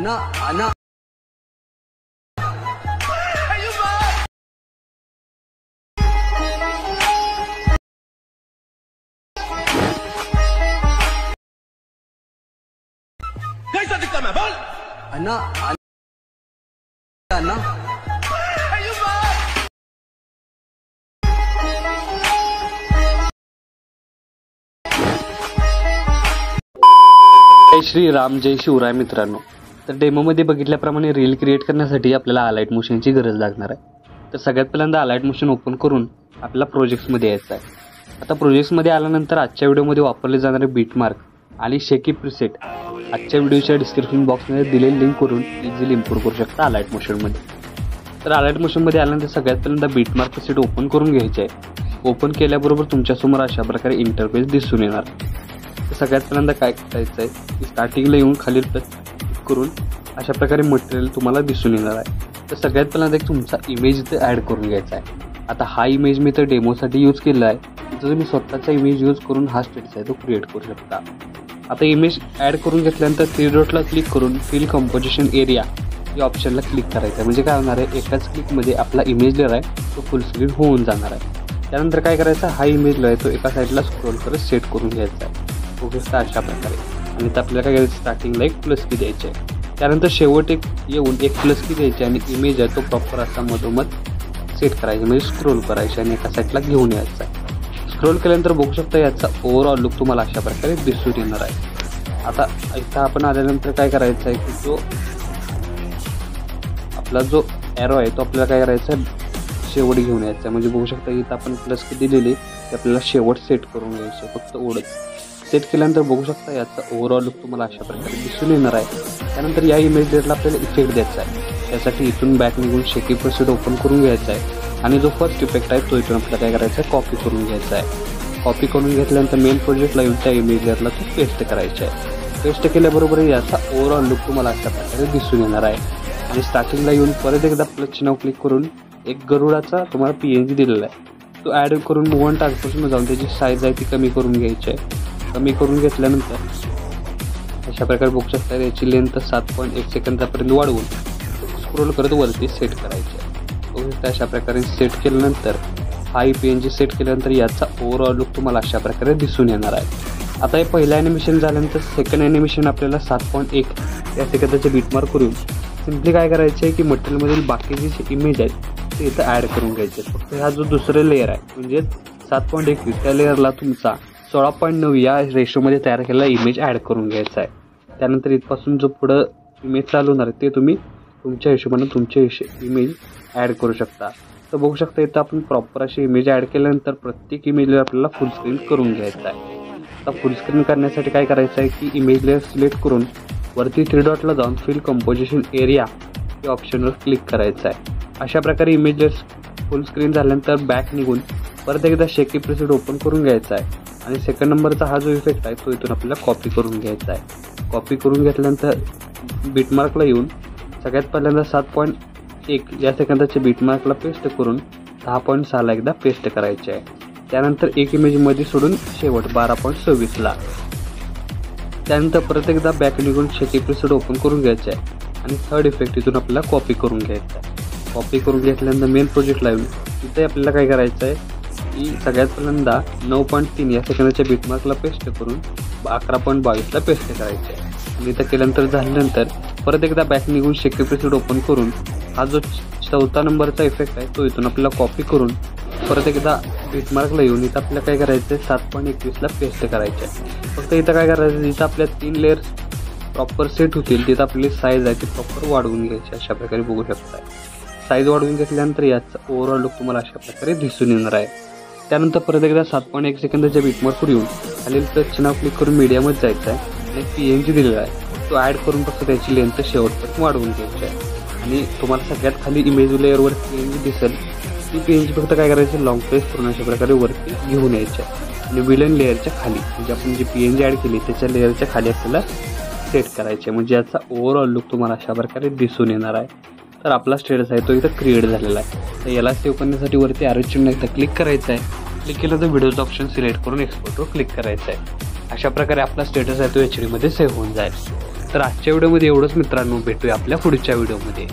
अना कैसा दिखता मैं बोल अना अना जय श्री राम, जय शिवराय मित्रांनो. तर डेमोमध्ये बघितल्याप्रमाणे रील क्रिएट करण्यासाठी आपल्याला अलाइट मोशनची गरज लागणार आहे. तर सगळ्यात पहिल्यांदा अलाइट मोशन ओपन करून आपल्याला प्रोजेक्ट्समध्ये यायचं आहे. आता प्रोजेक्ट्समध्ये आल्यानंतर आजच्या व्हिडिओमध्ये वापरले जाणारे बीटमार्क आणि शेकी प्रीसेट आजच्या व्हिडिओच्या डिस्क्रिप्शन बॉक्समध्ये दिलेली लिंकवरून इझिली इम्प्रूव्ह करू शकता अलाइट मोशनमध्ये. तर अलाइट मोशनमध्ये आल्यानंतर सगळ्यात पहिल्यांदा बीटमार्क प्रीसेट ओपन करून घ्यायचे आहे. ओपन केल्याबरोबर तुमच्यासमोर अशा प्रकारे इंटरफेस दिसून येणार. तर सगळ्यात पहिल्यांदा काय करायचं आहे की स्टार्टिंगला येऊन खाली क्लिक करून अशा प्रकारे मटेरियल तुम्हाला दिसून येणार आहे. तर सगळ्यात पहिल्यांदा एक तुमचा इमेज इथे ॲड करून घ्यायचा आहे. आता हा इमेज मी तर डेमोसाठी यूज केला आहे. तिथं तुम्ही स्वतःचा इमेज यूज करून हा स्टेटस आहे तो क्रिएट करू शकता. आता इमेज ॲड करून घेतल्यानंतर थ्री डॉटला क्लिक करून फिल कंपोजिशन एरिया या ऑप्शनला क्लिक करायचं आहे. म्हणजे काय होणार आहे, एकाच क्लिकमध्ये आपला इमेज लेअर आहे तो फुल स्क्रीन होऊन जाणार आहे. त्यानंतर काय करायचं, हा इमेज लेअर आहे तो एका साईडला स्क्रोल करत सेट करून घ्यायचा आहे फोकसचा अशा प्रकारे. आणि तर आपल्याला काय करायचं, स्टार्टिंगला एक प्लस की द्यायची आहे. त्यानंतर शेवट एक येऊन एक प्लस की द्यायची आणि इमेज आहे तो प्रॉपर असा मधोमध सेट करायचा, म्हणजे स्क्रोल करायचे आणि एका साईडला घेऊन यायचा आहे. स्क्रोल केल्यानंतर बघू शकता याचा ओव्हरऑल लुक तुम्हाला अशा प्रकारे दिसून येणार आहे. आता इथं आपण आल्यानंतर काय करायचं आहे की जो आपला जो ॲरो आहे तो आपल्याला काय करायचा आहे, शेवट घेऊन यायचा आहे. म्हणजे बघू शकता इथं आपण प्लस की दिलेली ते आपल्याला शेवट सेट करून घ्यायचं आहे. फक्त ओढत सेट केल्यानंतर बघू शकता याचा ओव्हरऑल लुक तुम्हाला अशा प्रकारे दिसून येणार आहे. त्यानंतर या इमेज लेअरला आपल्याला इफेक्ट द्यायचा आहे. त्यासाठी इथून बॅक निघून शेकी प्रोसेड ओपन करून घ्यायचा आहे आणि जो फर्स्ट इफेक्ट आहे तो इथून आपल्याला काय करायचा आहे, कॉपी करून घ्यायचा आहे. कॉपी करून घेतल्यानंतर मेन प्रोजेक्टला येऊन त्या इमेज लेअरला तो पेस्ट करायचा आहे. पेस्ट केल्याबरोबर याचा ओव्हरऑल लुक तुम्हाला अशा प्रकारे दिसून येणार आहे. आणि स्टार्टिंगला येऊन परत एकदा प्लस चिन्ह क्लिक करून एक गरुडाचा तुम्हाला PNG दिलेला आहे तो ॲड करून मूव ऑन ट्रान्सफॉर्मेशन जाऊन त्याची साईज आहे ती कमी करून घ्यायची आहे. कमी करून घेतल्यानंतर अशा प्रकारे बघू शकता याची लेंथ 7.1 सेकंदापर्यंत वाढवून स्क्रोल करत वरती सेट करायची आहे. बघू शकता अशा प्रकारे सेट केल्यानंतर हा PNG सेट केल्यानंतर याचा ओव्हरऑल लुक तुम्हाला अशा प्रकारे दिसून येणार आहे. आता हे पहिलं ॲनिमेशन झाल्यानंतर सेकंड ॲनिमेशन आपल्याला 7.1 या सेकंदाचे बीटमार्क करून सिम्पली काय करायचं आहे की मटेरियलमधील बाकीचे जे इमेज आहेत ते इथं ॲड करून घ्यायचे. फक्त हा जो दुसरे लेअर आहे म्हणजे 7.21 त्या लेअरला तुमचा 16.9 या रेशोमध्ये तयार केलेला इमेज ॲड करून घ्यायचा आहे. त्यानंतर इथपासून जो पुढं इमेज चालू होणार आहे ते तुम्ही तुमच्या हिशोबाने तुमचे इमेज ॲड करू शकता. तर बघू शकता इथं आपण प्रॉपर अशी इमेज ॲड केल्यानंतर प्रत्येक इमेजला आपल्याला फुल स्क्रीन करून घ्यायचं आहे. आता फुल स्क्रीन करण्यासाठी काय करायचं आहे की इमेज लेअर सिलेक्ट करून वरती थ्री डॉटला जाऊन फिल कंपोजिशन एरिया या ऑप्शनवर क्लिक करायचं आहे. अशा प्रकारे इमेज लेअर फुल स्क्रीन झाल्यानंतर बॅक निघून परत एकदा शेकी प्रीसेट ओपन करून घ्यायचा आहे. आणि सेकंड नंबरचा हा जो इफेक्ट आहे तो इथून आपल्याला कॉपी करून घ्यायचा आहे. कॉपी करून घेतल्यानंतर बीटमार्कला येऊन सगळ्यात पहिल्यांदा 7.1 या सेकंदाच्या बीटमार्कला पेस्ट करून 10.6ला एकदा पेस्ट करायचे आहे. त्यानंतर एक इमेजमध्ये सोडून शेवट 12.26ला. त्यानंतर परत एकदा बॅक निघून शेकी प्रीसेट ओपन करून घ्यायचे आहे आणि थर्ड इफेक्ट इथून आपल्याला कॉपी करून घ्यायचा आहे. कॉपी करून घेतल्यानंतर मेन प्रोजेक्टला येऊन इथे आपल्याला काय करायचं आहे की सगळ्यात पहिल्यांदा 9.3 या सेकंदाच्या बीटमार्कला पेस्ट करून 11.22ला पेस्ट करायचे आहे. आणि इथं केल्यानंतर झाल्यानंतर परत एकदा बॅक निघून शेकी प्रीसेट ओपन करून हा जो 4था नंबरचा इफेक्ट आहे तो इथून आपल्याला कॉपी करून परत एकदा बीटमार्कला येऊन इथं आपल्याला काय करायचं आहे 7.21ला पेस्ट करायचं आहे. फक्त इथं काय करायचं, जिथं आपल्या 3 लेअर्स प्रॉपर सेट होतील तिथं आपली साईज आहे ती प्रॉपर वाढवून घ्यायची. अशा प्रकारे बघू शकता साईज वाढवून घेतल्यानंतर याचा ओव्हरऑल लुक तुम्हाला अशा प्रकारे दिसून येणार आहे. त्यानंतर परत एकदा 7.1 सेकंदाच्या बीटमार्कवर येऊन खालील प्लस चिन्ह क्लिक करून मीडियामध्ये जायचं आहे आणि PNG दिलेला आहे तो ॲड करून फक्त त्याची लेंथ शेवटपर्यंत वाढवून घ्यायची आहे. आणि तुम्हाला सगळ्यात खाली इमेज लेअरवर PNG दिसेल ती PNG फक्त काय करायची, लॉंग प्रेस करून अशा प्रकारे वरती घेऊन यायची आहे आणि विलन लेअरच्या खाली म्हणजे आपण जी PNG ॲड केली त्याच्या लेअरच्या खाली आपल्याला सेट करायचे. म्हणजे याचा ओव्हरऑल लुक तुम्हाला अशा प्रकारे दिसून येणार आहे. तर आपला स्टेटस आहे तो इथं क्रिएट झालेला आहे. तर याला सेव्ह करण्यासाठी वरती ॲरो चिन्ह एकदा क्लिक करायचं आहे. क्लिक केलं तर व्हिडिओचं ऑप्शन सिलेक्ट करून एक्सपोर्टवर क्लिक करायचं आहे. अशा प्रकारे आपला स्टेटस आहे तो HD मध्ये सेव्ह होऊन जाईल. तर आजच्या व्हिडिओमध्ये एवढंच मित्रांनो, भेटूया आपल्या पुढच्या व्हिडिओमध्ये.